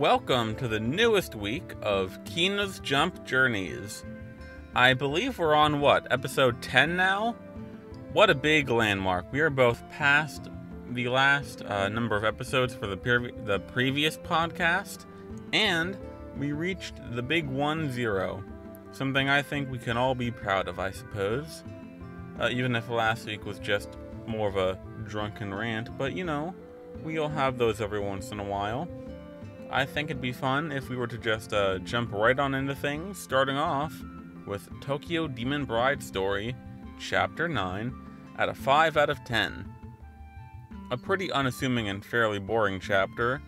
Welcome to the newest week of Kino's Jump Journeys. I believe we're on, episode 10 now? What a big landmark. We are both past the last number of episodes for the previous podcast, and we reached the big 1-0. Something I think we can all be proud of, I suppose. Even if last week was just more of a drunken rant, but we all have those every once in a while. I think it'd be fun if we were to just jump right on into things, starting off with Tokyo Demon Bride Story, Chapter 9, at a 5 out of 10. A pretty unassuming and fairly boring chapter.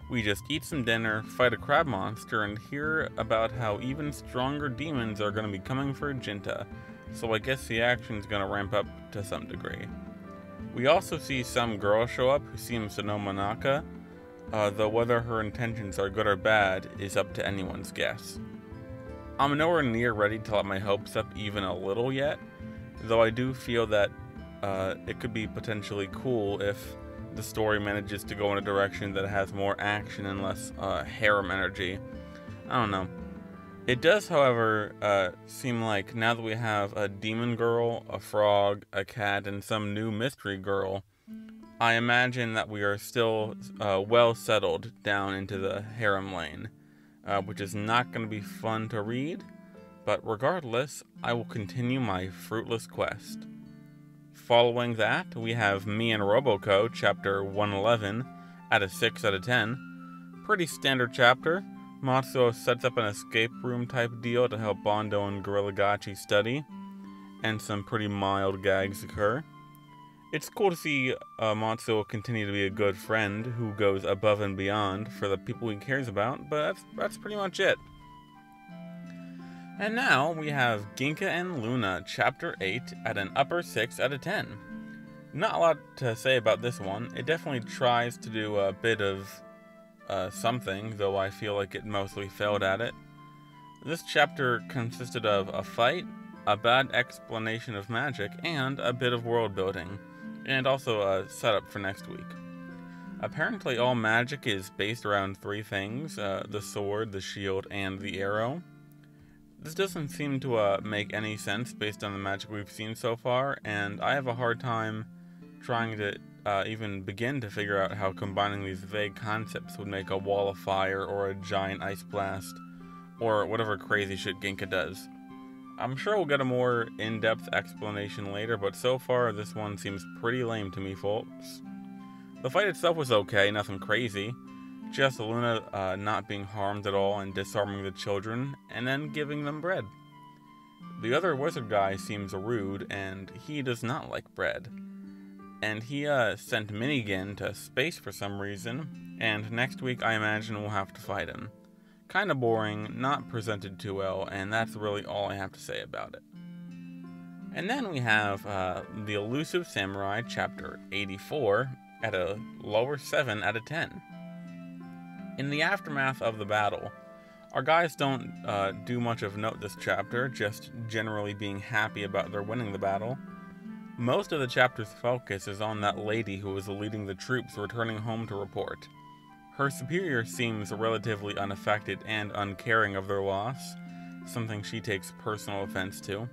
We just eat some dinner, fight a crab monster, and hear about how even stronger demons are going to be coming for Jinta, so I guess the action's going to ramp up to some degree. We also see some girl show up who seems to know Manaka, though whether her intentions are good or bad is up to anyone's guess. I'm nowhere near ready to let my hopes up even a little yet, though I do feel that it could be potentially cool if the story manages to go in a direction that has more action and less harem energy. I don't know. It does, however, seem like now that we have a demon girl, a frog, a cat, and some new mystery girl, I imagine that we are still well settled down into the harem lane, which is not going to be fun to read, but regardless, I will continue my fruitless quest. Following that, we have Me and Roboco, chapter 111, at a 6 out of 10. Pretty standard chapter. Matsuo sets up an escape room type deal to help Bondo and Gorilla Gachi study, and some pretty mild gags occur. It's cool to see Matsuo continue to be a good friend who goes above and beyond for the people he cares about, but that's pretty much it. And now we have Ginka and Gluna, chapter 8, at an upper 6 out of 10. Not a lot to say about this one. It definitely tries to do a bit of something, though I feel like it mostly failed at it. This chapter consisted of a fight, a bad explanation of magic, and a bit of world building, and also a setup for next week. Apparently all magic is based around three things, the sword, the shield, and the arrow. This doesn't seem to make any sense based on the magic we've seen so far, and I have a hard time trying to even begin to figure out how combining these vague concepts would make a wall of fire or a giant ice blast, or whatever crazy shit Ginka does. I'm sure we'll get a more in-depth explanation later, but so far this one seems pretty lame to me, folks. The fight itself was okay, nothing crazy. Just Luna not being harmed at all and disarming the children, and then giving them bread. The other wizard guy seems rude, and he does not like bread. And he sent Minigin to space for some reason, and next week I imagine we'll have to fight him. Kinda boring, not presented too well, and that's really all I have to say about it. And then we have the Elusive Samurai, chapter 84, at a lower 7 out of 10. In the aftermath of the battle, our guys don't do much of note this chapter, just generally being happy about their winning the battle. Most of the chapter's focus is on that lady who was leading the troops returning home to report. Her superior seems relatively unaffected and uncaring of their loss, something she takes personal offense to.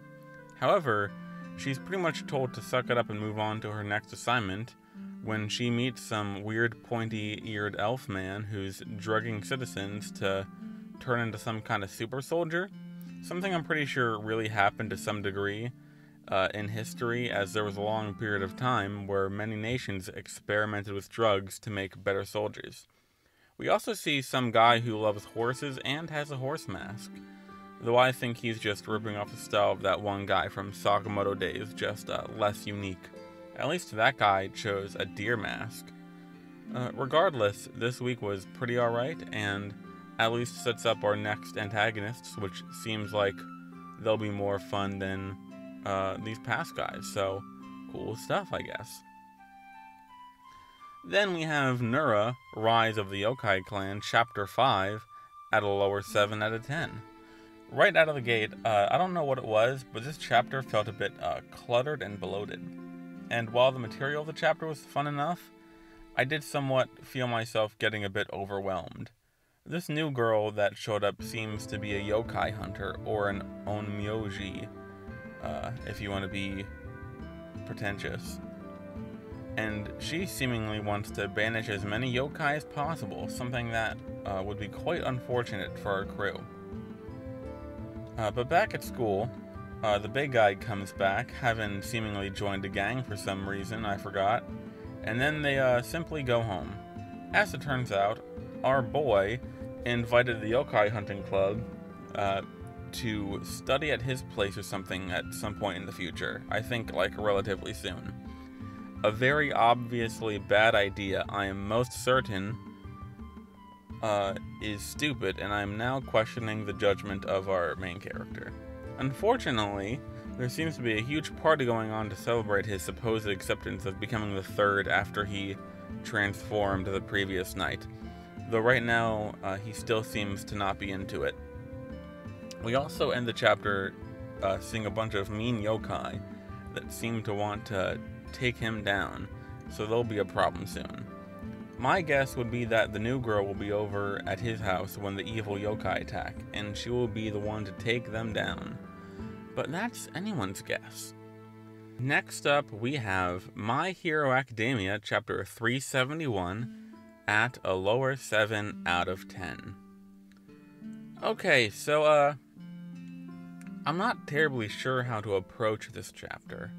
However, she's pretty much told to suck it up and move on to her next assignment, when she meets some weird pointy-eared elf man who's drugging citizens to turn into some kind of super soldier. Something I'm pretty sure really happened to some degree in history, as there was a long period of time where many nations experimented with drugs to make better soldiers. We also see some guy who loves horses and has a horse mask, though I think he's just ripping off the style of that one guy from Sakamoto Days, just less unique. At least that guy chose a deer mask. Regardless, this week was pretty alright, and at least sets up our next antagonists, which seems like they'll be more fun than these past guys, so cool stuff, I guess. Then we have Nura, Rise of the Yokai Clan, chapter 5, at a lower 7 out of 10. Right out of the gate, I don't know what it was, but this chapter felt a bit cluttered and bloated. And while the material of the chapter was fun enough, I did somewhat feel myself getting a bit overwhelmed. This new girl that showed up seems to be a yokai hunter, or an onmyoji, if you want to be pretentious. And she seemingly wants to banish as many yokai as possible, something that would be quite unfortunate for our crew. But back at school, the big guy comes back, having seemingly joined a gang for some reason, I forgot, and then they simply go home. As it turns out, our boy invited the yokai hunting club to study at his place or something at some point in the future. I think, like, relatively soon. A very obviously bad idea, I am most certain, is stupid, and I am now questioning the judgment of our main character. Unfortunately, there seems to be a huge party going on to celebrate his supposed acceptance of becoming the third after he transformed the previous night. Though right now, he still seems to not be into it. We also end the chapter seeing a bunch of mean yokai that seem to want to take him down, so there'll be a problem soon. My guess would be that the new girl will be over at his house when the evil yokai attack, and she will be the one to take them down. But that's anyone's guess. Next up, we have My Hero Academia, chapter 371, at a lower 7 out of 10. Okay, so, I'm not terribly sure how to approach this chapter.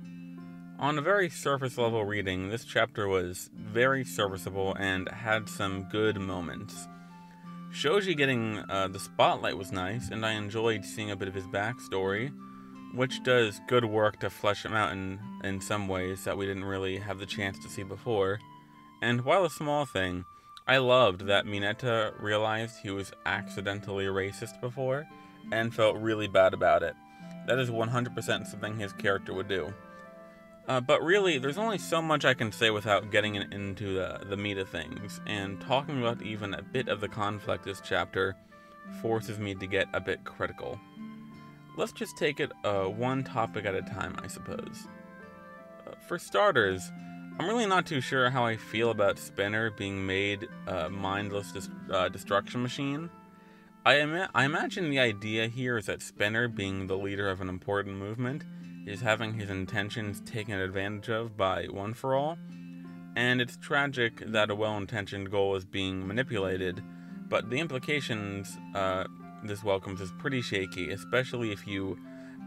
On a very surface level reading, this chapter was very serviceable and had some good moments. Shoji getting the spotlight was nice, and I enjoyed seeing a bit of his backstory, which does good work to flesh him out in some ways that we didn't really have the chance to see before. And while a small thing, I loved that Mineta realized he was accidentally racist before, and felt really bad about it. That is 100% something his character would do. But really, there's only so much I can say without getting into the meat of things, and talking about even a bit of the conflict this chapter forces me to get a bit critical. Let's just take it one topic at a time, I suppose. For starters, I'm really not too sure how I feel about Spinner being made a mindless destruction machine. I imagine the idea here is that Spinner, being the leader of an important movement, is having his intentions taken advantage of by One For All, and it's tragic that a well-intentioned goal is being manipulated, but the implications this welcomes is pretty shaky, especially if you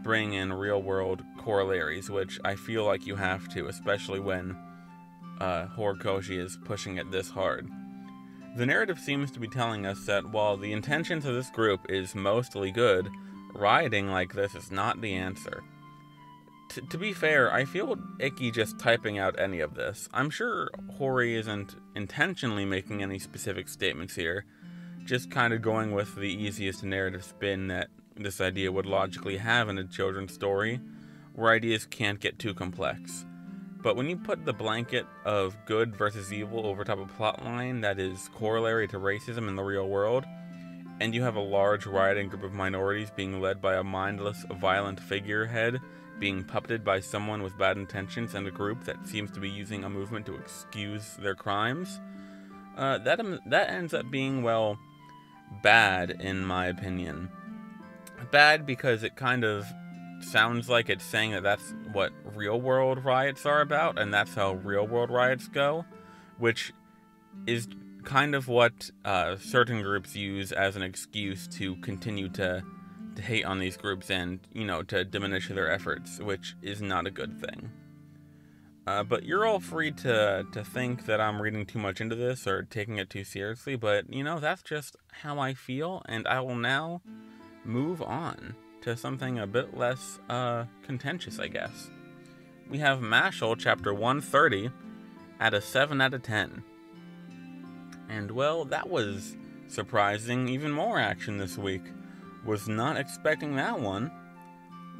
bring in real-world corollaries, which I feel like you have to, especially when Horikoshi is pushing it this hard. The narrative seems to be telling us that while the intentions of this group is mostly good, rioting like this is not the answer. To be fair, I feel icky just typing out any of this. I'm sure Hori isn't intentionally making any specific statements here, just kind of going with the easiest narrative spin that this idea would logically have in a children's story, where ideas can't get too complex. But when you put the blanket of good versus evil over top of a plotline that is corollary to racism in the real world, and you have a large rioting group of minorities being led by a mindless, violent figurehead being puppeted by someone with bad intentions and a group that seems to be using a movement to excuse their crimes, that ends up being, well, bad in my opinion. Bad because it kind of sounds like it's saying that that's what real-world riots are about, and that's how real-world riots go, which is kind of what certain groups use as an excuse to continue to hate on these groups and, to diminish their efforts, which is not a good thing. But you're all free to think that I'm reading too much into this or taking it too seriously, but, that's just how I feel, and I will now move on to something a bit less contentious, I guess. We have Mashle, chapter 130, at a 7 out of 10. And, well, that was surprising. Even more action this week. Was not expecting that one.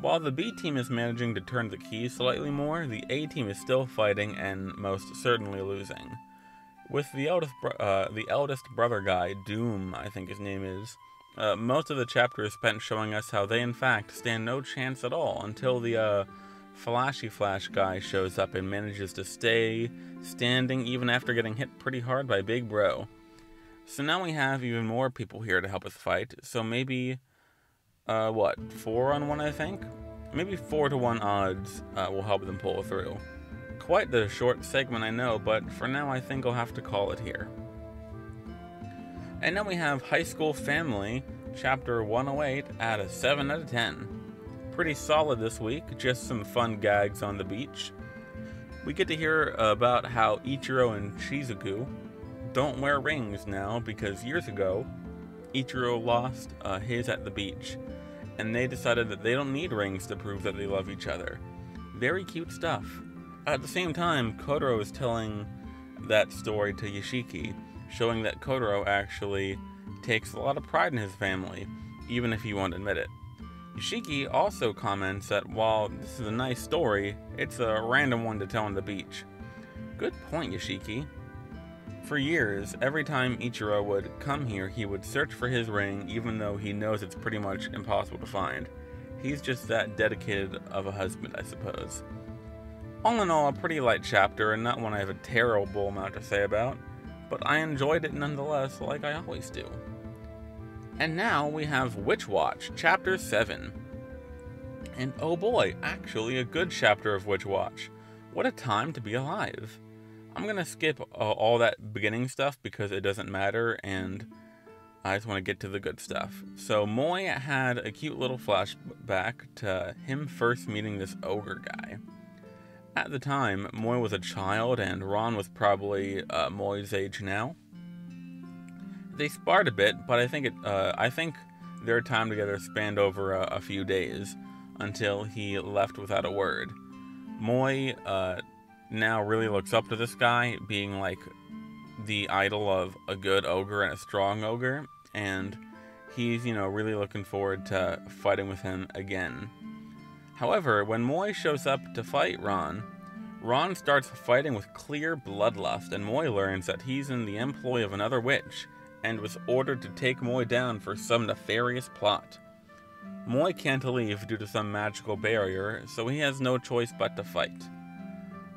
While the B team is managing to turn the keys slightly more, the A team is still fighting and most certainly losing. With the eldest brother guy, Doom, I think his name is, most of the chapter is spent showing us how they in fact stand no chance at all until the Flashy Flash guy shows up and manages to stay standing even after getting hit pretty hard by Big Bro. So now we have even more people here to help us fight, so maybe, 4 on 1 I think? Maybe 4 to 1 odds will help them pull through. Quite the short segment I know, but for now I think I'll have to call it here. And now we have High School Family, Chapter 108 at a 7 out of 10. Pretty solid this week, just some fun gags on the beach. We get to hear about how Ichiro and Shizuku don't wear rings now because years ago, Ichiro lost his at the beach, and they decided that they don't need rings to prove that they love each other. Very cute stuff. At the same time, Kotaro is telling that story to Yoshiki, showing that Kotaro actually takes a lot of pride in his family, even if he won't admit it. Yoshiki also comments that while this is a nice story, it's a random one to tell on the beach. Good point, Yoshiki. For years, every time Ichiro would come here, he would search for his ring, even though he knows it's pretty much impossible to find. He's just that dedicated of a husband, I suppose. All in all, a pretty light chapter, and not one I have a terrible amount to say about, but I enjoyed it nonetheless, like I always do. And now we have Witch Watch, Chapter 7. And oh boy, actually a good chapter of Witch Watch. What a time to be alive. I'm gonna skip all that beginning stuff because it doesn't matter, and I just want to get to the good stuff. So Moi had a cute little flashback to him first meeting this ogre guy. At the time, Moi was a child, and Ron was probably Moi's age now. They sparred a bit, but I think their time together spanned over a few days until he left without a word. Moi now really looks up to this guy, being like the idol of a good ogre and a strong ogre, and he's, really looking forward to fighting with him again. However, when Moi shows up to fight Ron starts fighting with clear bloodlust, and Moi learns that he's in the employ of another witch, and was ordered to take Moi down for some nefarious plot. Moi can't leave due to some magical barrier, so he has no choice but to fight.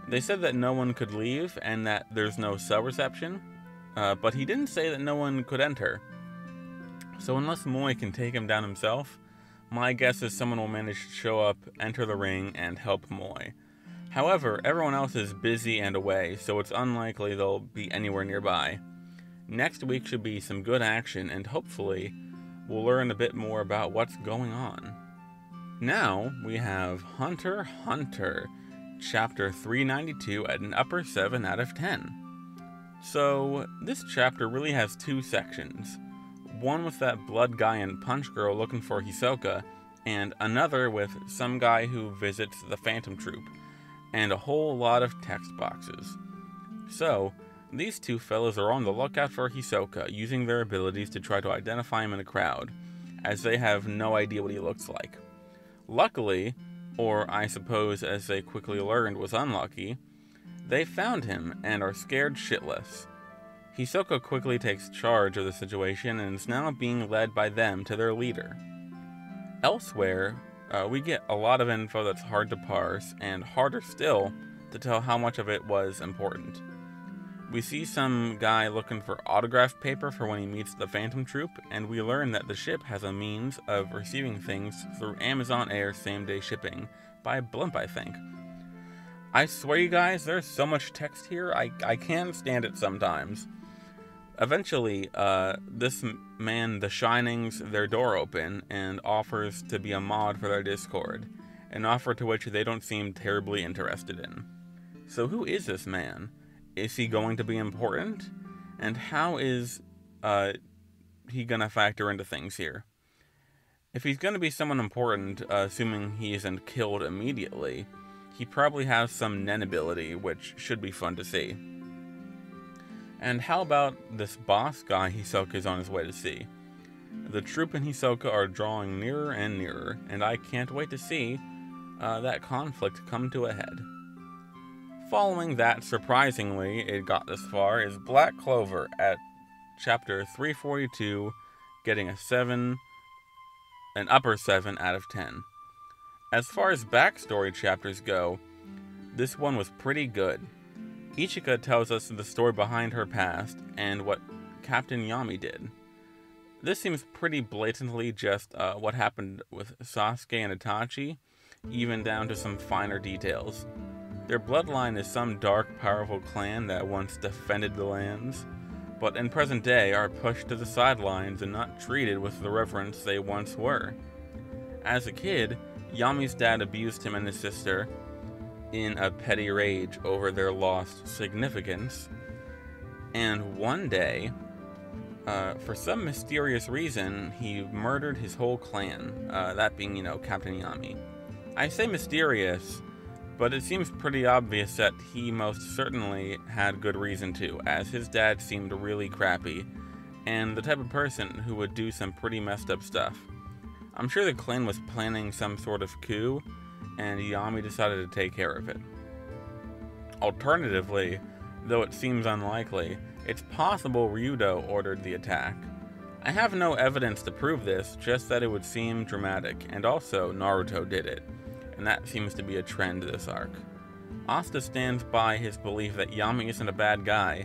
They said that no one could leave, and that there's no cell reception, but he didn't say that no one could enter. So unless Moi can take him down himself, my guess is someone will manage to show up, enter the ring, and help Moi. However, everyone else is busy and away, so it's unlikely they'll be anywhere nearby. Next week should be some good action, and hopefully we'll learn a bit more about what's going on. Now we have Hunter x Hunter, Chapter 392 at an upper 7 out of 10. So this chapter really has 2 sections. One with that blood guy and punch girl looking for Hisoka, and another with some guy who visits the Phantom Troop, and a whole lot of text boxes. So, these 2 fellows are on the lookout for Hisoka, using their abilities to try to identify him in a crowd, as they have no idea what he looks like. Luckily, or I suppose as they quickly learned was unlucky, they found him and are scared shitless. Hisoka quickly takes charge of the situation and is now being led by them to their leader. Elsewhere, we get a lot of info that's hard to parse, and harder still to tell how much of it was important. We see some guy looking for autograph paper for when he meets the Phantom Troop, and we learn that the ship has a means of receiving things through Amazon Air same-day shipping, by Blimp, I think. I swear, you guys, there's so much text here, I can't stand it sometimes. Eventually, this man, The Shinings, their door open, and offers to be a mod for their Discord, an offer to which they don't seem terribly interested in. So who is this man? Is he going to be important? And how is he gonna factor into things here? If he's gonna be someone important, assuming he isn't killed immediately, he probably has some Nen ability, which should be fun to see. And how about this boss guy Hisoka is on his way to see? The troop and Hisoka are drawing nearer and nearer, and I can't wait to see that conflict come to a head. Following that, surprisingly, it got this far, is Black Clover at chapter 342, getting an upper 7 out of 10. As far as backstory chapters go, this one was pretty good. Ichika tells us the story behind her past and what Captain Yami did. This seems pretty blatantly just what happened with Sasuke and Itachi, even down to some finer details. Their bloodline is some dark, powerful clan that once defended the lands, but in present day are pushed to the sidelines and not treated with the reverence they once were. As a kid, Yami's dad abused him and his sister in a petty rage over their lost significance, and one day, for some mysterious reason, he murdered his whole clan, that being, Captain Yami. I say mysterious, but it seems pretty obvious that he most certainly had good reason to, as his dad seemed really crappy, and the type of person who would do some pretty messed up stuff. I'm sure the clan was planning some sort of coup, and Yami decided to take care of it. Alternatively, though it seems unlikely, it's possible Ryudo ordered the attack. I have no evidence to prove this, just that it would seem dramatic, and also Naruto did it, and that seems to be a trend this arc. Asta stands by his belief that Yami isn't a bad guy,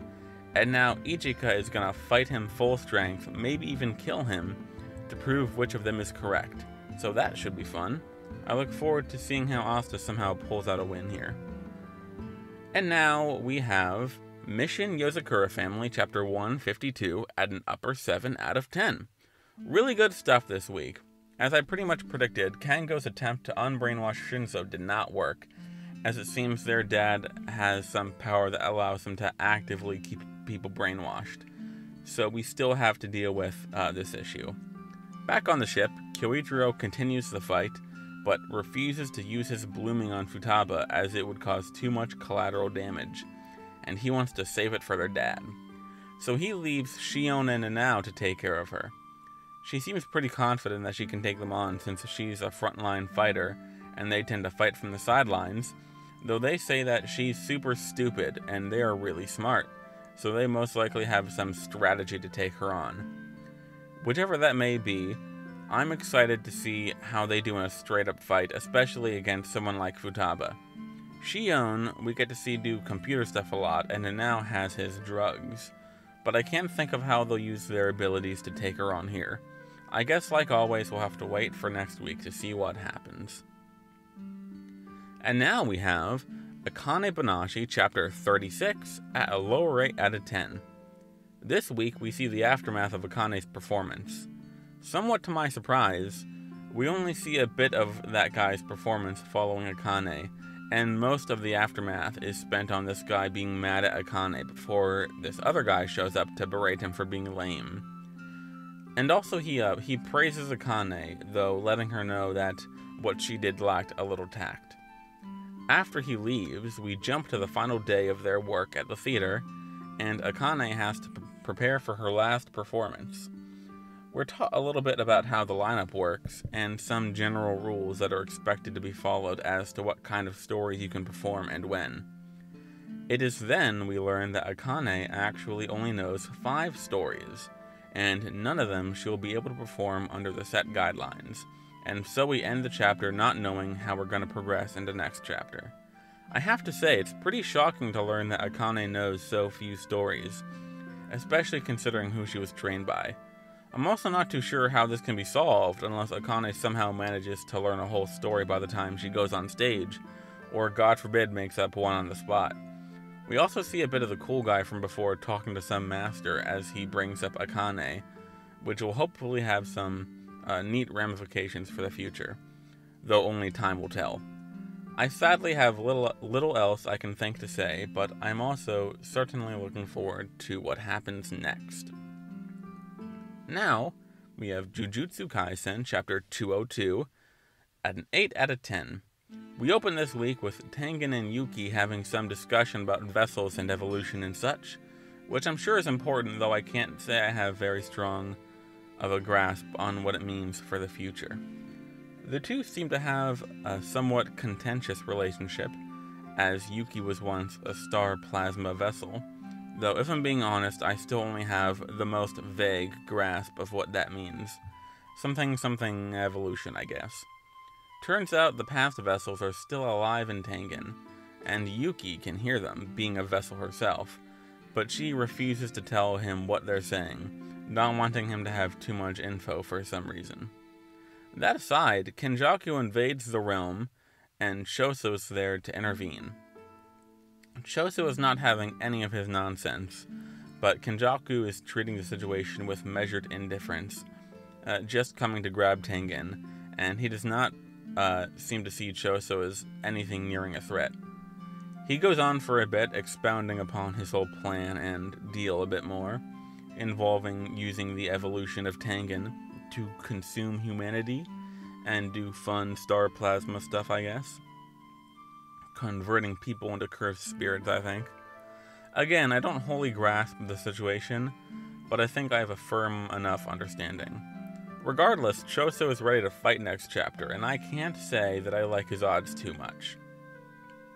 and now Ichika is gonna fight him full strength, maybe even kill him, to prove which of them is correct. So that should be fun. I look forward to seeing how Asta somehow pulls out a win here. And now we have Mission Yozakura Family, Chapter 152, at an upper 7 out of 10. Really good stuff this week. As I pretty much predicted, Kango's attempt to unbrainwash Shinzo did not work, as it seems their dad has some power that allows him to actively keep people brainwashed. So we still have to deal with this issue. Back on the ship, Kyoichiro continues the fight, but refuses to use his blooming on Futaba as it would cause too much collateral damage, and he wants to save it for their dad. So he leaves Shion and Nanao to take care of her. She seems pretty confident that she can take them on since she's a frontline fighter, and they tend to fight from the sidelines, though they say that she's super stupid and they are really smart, so they most likely have some strategy to take her on. Whichever that may be, I'm excited to see how they do in a straight-up fight, especially against someone like Futaba. Shion, we get to see do computer stuff a lot, and Nanao has his drugs, but I can't think of how they'll use their abilities to take her on here. I guess, like always, we'll have to wait for next week to see what happens. And now we have Akane Banashi, Chapter 36, at a lower 8 out of 10. This week, we see the aftermath of Akane's performance. Somewhat to my surprise, we only see a bit of that guy's performance following Akane, and most of the aftermath is spent on this guy being mad at Akane before this other guy shows up to berate him for being lame. And also he praises Akane, though letting her know that what she did lacked a little tact. After he leaves, we jump to the final day of their work at the theater, and Akane has to prepare for her last performance. We're taught a little bit about how the lineup works, and some general rules that are expected to be followed as to what kind of stories you can perform and when. It is then we learn that Akane actually only knows 5 stories, and none of them she'll be able to perform under the set guidelines, and so we end the chapter not knowing how we're going to progress into next chapter. I have to say, it's pretty shocking to learn that Akane knows so few stories, especially considering who she was trained by. I'm also not too sure how this can be solved unless Akane somehow manages to learn a whole story by the time she goes on stage, or God forbid makes up one on the spot. We also see a bit of the cool guy from before talking to some master as he brings up Akane, which will hopefully have some neat ramifications for the future, though only time will tell. I sadly have little else I can think to say, but I'm also certainly looking forward to what happens next. Now, we have Jujutsu Kaisen, Chapter 202, at an 8 out of 10. We open this week with Tengen and Yuki having some discussion about vessels and evolution and such, which I'm sure is important, though I can't say I have very strong of a grasp on what it means for the future. The two seem to have a somewhat contentious relationship, as Yuki was once a star plasma vessel, though if I'm being honest, I still only have the most vague grasp of what that means. Something evolution, I guess. Turns out the past vessels are still alive in Tengen, and Yuki can hear them, being a vessel herself, but she refuses to tell him what they're saying, not wanting him to have too much info for some reason. That aside, Kenjaku invades the realm, and Choso's there to intervene. Choso is not having any of his nonsense, but Kenjaku is treating the situation with measured indifference, just coming to grab Tengen, and he does not seem to see Choso as anything nearing a threat. He goes on for a bit, expounding upon his whole plan and deal a bit more, involving using the evolution of Tengen to consume humanity and do fun star plasma stuff, I guess. Converting people into cursed spirits, I think. Again, I don't wholly grasp the situation, but I think I have a firm enough understanding. Regardless, Choso is ready to fight next chapter, and I can't say that I like his odds too much.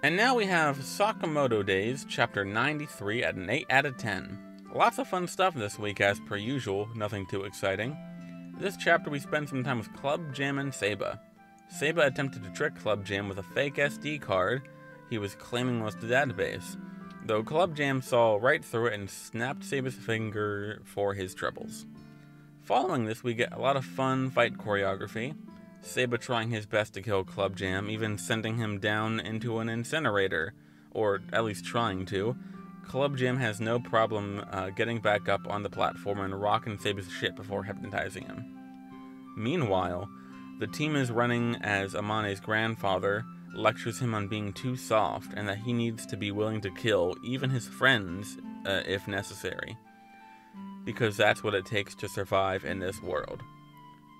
And now we have Sakamoto Days, chapter 93 at an 8 out of 10. Lots of fun stuff this week as per usual, nothing too exciting. This chapter we spend some time with Club Jam and Seiba. Seiba attempted to trick Club Jam with a fake SD card he was claiming was the database, though Club Jam saw right through it and snapped Seiba's finger for his troubles. Following this, we get a lot of fun fight choreography, Seiba trying his best to kill Club Jam, even sending him down into an incinerator, or at least trying to. Club Jam has no problem getting back up on the platform and rocking Seiba's shit before hypnotizing him. Meanwhile, the team is running as Amane's grandfather lectures him on being too soft and that he needs to be willing to kill even his friends if necessary, because that's what it takes to survive in this world.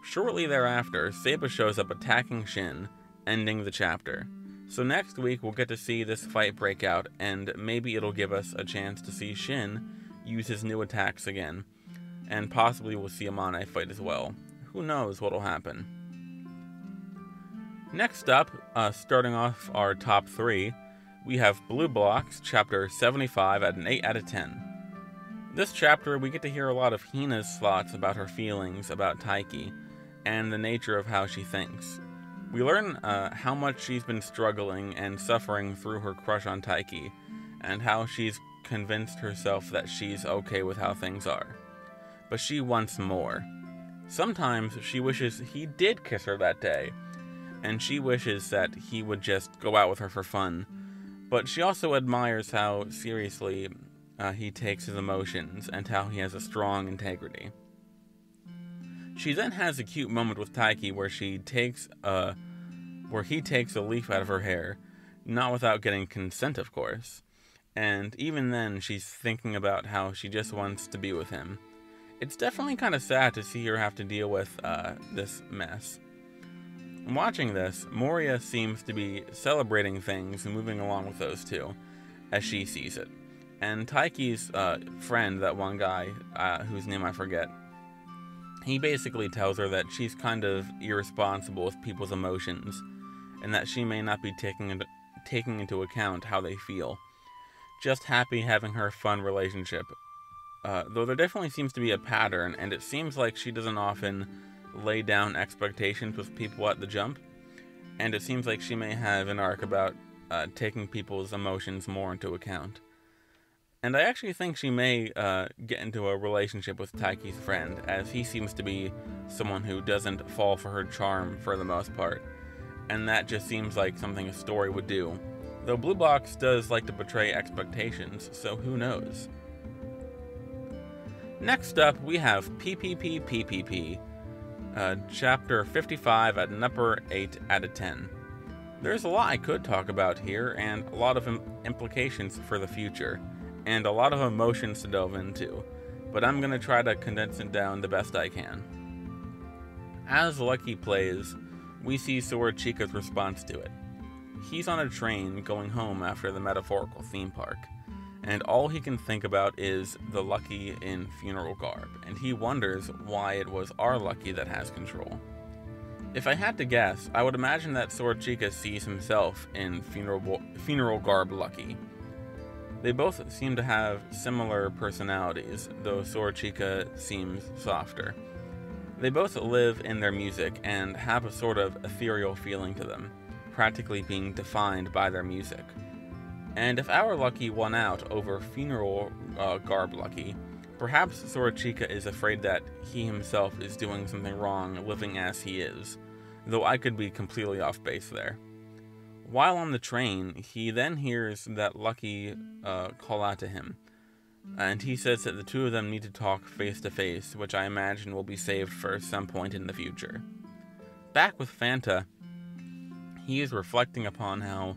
Shortly thereafter, Seiba shows up attacking Shin, ending the chapter. So next week we'll get to see this fight break out, and maybe it'll give us a chance to see Shin use his new attacks again, and possibly we'll see Amane fight as well. Who knows what'll happen. Next up, starting off our top 3, we have Blue Blocks, chapter 75 at an 8 out of 10. This chapter, we get to hear a lot of Hina's thoughts about her feelings about Taiki, and the nature of how she thinks. We learn how much she's been struggling and suffering through her crush on Taiki, and how she's convinced herself that she's okay with how things are. But she wants more. Sometimes she wishes he did kiss her that day, and she wishes that he would just go out with her for fun. But she also admires how seriously he takes his emotions, and how he has a strong integrity. She then has a cute moment with Taiki where he takes a leaf out of her hair, not without getting consent, of course. And even then, she's thinking about how she just wants to be with him. It's definitely kind of sad to see her have to deal with this mess. Watching this, Moria seems to be celebrating things and moving along with those two, as she sees it. And Taiki's friend, that one guy, whose name I forget, he basically tells her that she's kind of irresponsible with people's emotions, and that she may not be taking into account how they feel. Just happy having her fun relationship. Though there definitely seems to be a pattern, and it seems like she doesn't often lay down expectations with people at the jump, and it seems like she may have an arc about taking people's emotions more into account. And I actually think she may get into a relationship with Taiki's friend, as he seems to be someone who doesn't fall for her charm for the most part, and that just seems like something a story would do. Though Blue Box does like to betray expectations, so who knows. Next up, we have PPPPPP, chapter 55 at an upper 8 out of 10. There's a lot I could talk about here, and a lot of implications for the future, and a lot of emotions to delve into, but I'm going to try to condense it down the best I can. As Lucky plays, we see Sora Chica's response to it. He's on a train going home after the metaphorical theme park, and all he can think about is the Lucky in funeral garb, and he wonders why it was our Lucky that has control. If I had to guess, I would imagine that Sora Chica sees himself in funeral garb Lucky. They both seem to have similar personalities, though Sora Chica seems softer. They both live in their music and have a sort of ethereal feeling to them, practically being defined by their music. And if our Lucky won out over funeral garb Lucky, perhaps Sorachika is afraid that he himself is doing something wrong living as he is, though I could be completely off base there. While on the train, he then hears that Lucky call out to him, and he says that the two of them need to talk face to face, which I imagine will be saved for some point in the future. Back with Fanta, he is reflecting upon how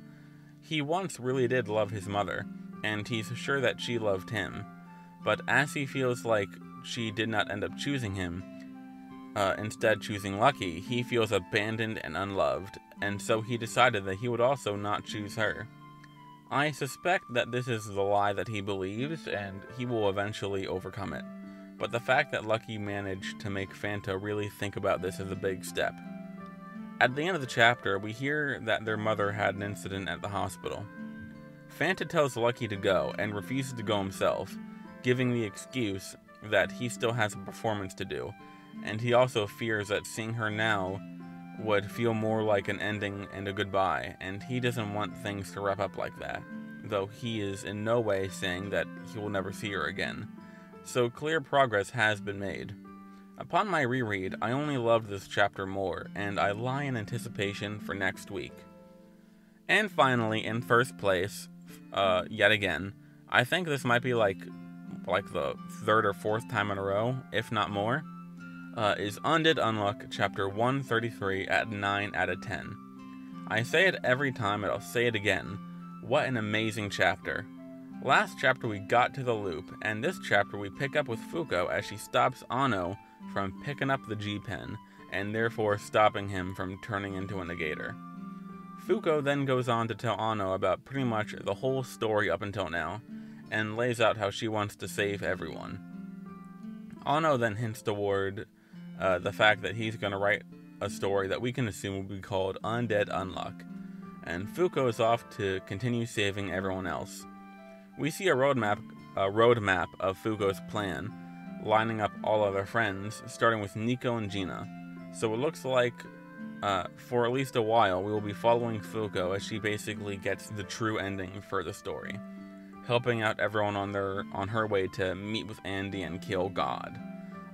he once really did love his mother, and he's sure that she loved him, but as he feels like she did not end up choosing him, instead choosing Lucky, he feels abandoned and unloved, and so he decided that he would also not choose her. I suspect that this is the lie that he believes, and he will eventually overcome it, but the fact that Lucky managed to make Fanta really think about this is a big step. At the end of the chapter, we hear that their mother had an incident at the hospital. Fanta tells Lucky to go, and refuses to go himself, giving the excuse that he still has a performance to do, and he also fears that seeing her now would feel more like an ending and a goodbye, and he doesn't want things to wrap up like that, though he is in no way saying that he will never see her again. So clear progress has been made. Upon my reread, I only loved this chapter more, and I lie in anticipation for next week. And finally, in first place, yet again, I think this might be like the third or fourth time in a row, if not more, is Undead Unluck chapter 133 at 9 out of 10. I say it every time, and I'll say it again. What an amazing chapter. Last chapter we got to the loop, and this chapter we pick up with Fuko as she stops Ano from picking up the G-Pen, and therefore stopping him from turning into a negator. Fuko then goes on to tell Ano about pretty much the whole story up until now, and lays out how she wants to save everyone. Ano then hints toward the fact that he's going to write a story that we can assume will be called Undead Unluck, and Fuko is off to continue saving everyone else. We see a roadmap of Fuko's plan, lining up all of their friends, starting with Nico and Gina. So it looks like, for at least a while, we will be following Fuko as she basically gets the true ending for the story, helping out everyone on her way to meet with Andy and kill God.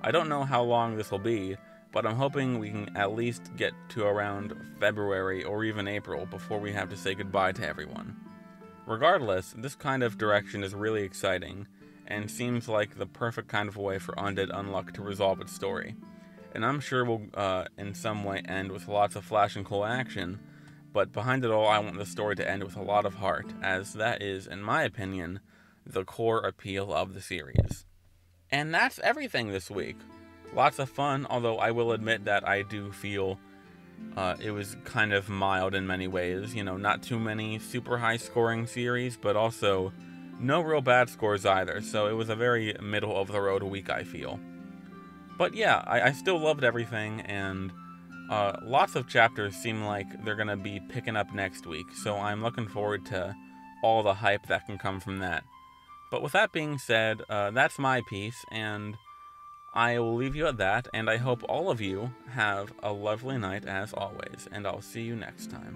I don't know how long this will be, but I'm hoping we can at least get to around February or even April before we have to say goodbye to everyone. Regardless, this kind of direction is really exciting, and seems like the perfect kind of way for Undead Unluck to resolve its story. And I'm sure we'll in some way end with lots of flash and cool action, but behind it all I want the story to end with a lot of heart, as that is, in my opinion, the core appeal of the series. And that's everything this week. Lots of fun, although I will admit that I do feel it was kind of mild in many ways. You know, not too many super high scoring series, but also no real bad scores either, so it was a very middle of the road week, I feel. But yeah, I still loved everything, and lots of chapters seem like they're going to be picking up next week, so I'm looking forward to all the hype that can come from that. But with that being said, that's my piece, and I will leave you at that, and I hope all of you have a lovely night as always, and I'll see you next time.